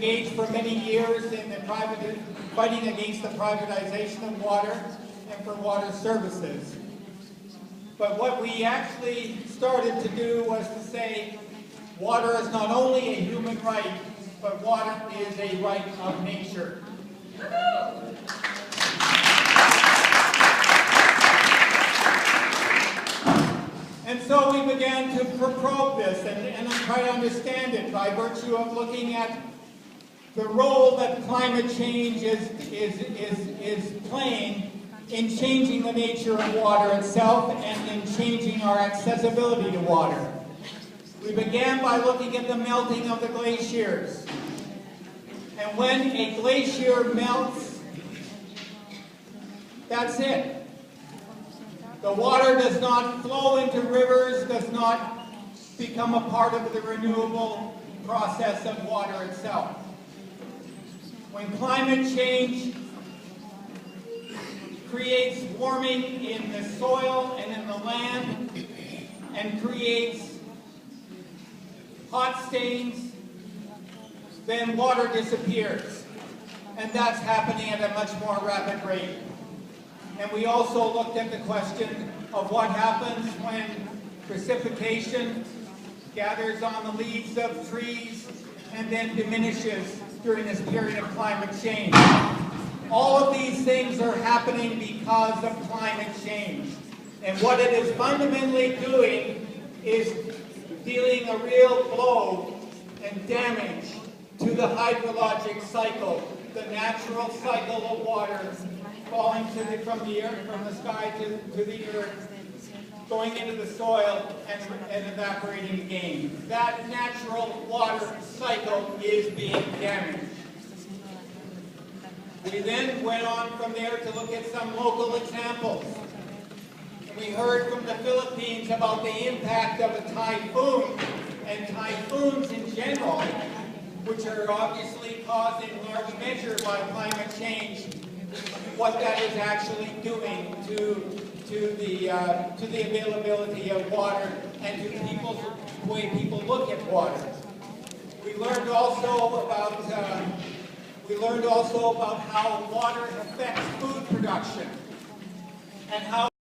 engaged for many years in the fighting against the privatization of water and for water services. But what we actually started to do was to say water is not only a human right, but water is a right of nature. And so we began to probe this and try to understand it by virtue of looking at the role that climate change is playing in changing the nature of water itself and in changing our accessibility to water. We began by looking at the melting of the glaciers. And when a glacier melts, that's it. The water does not flow into rivers, does not become a part of the renewable process of water itself. When climate change creates warming in the soil and in the land and creates hot stains, then water disappears. And that's happening at a much more rapid rate. And we also looked at the question of what happens when precipitation gathers on the leaves of trees and then diminishes during this period of climate change. All of these things are happening because of climate change. And what it is fundamentally doing is dealing a real blow and damage to the hydrologic cycle, the natural cycle of water falling from the sky to the earth, going into the soil and evaporating again. That natural water cycle is being damaged. We then went on from there to look at some local examples. We heard from the Philippines about the impact of a typhoon and typhoons in general, which are obviously caused in large measure by climate change, what that is actually doing to the availability of water and to the way people look at water. We learned also about how water affects food production and how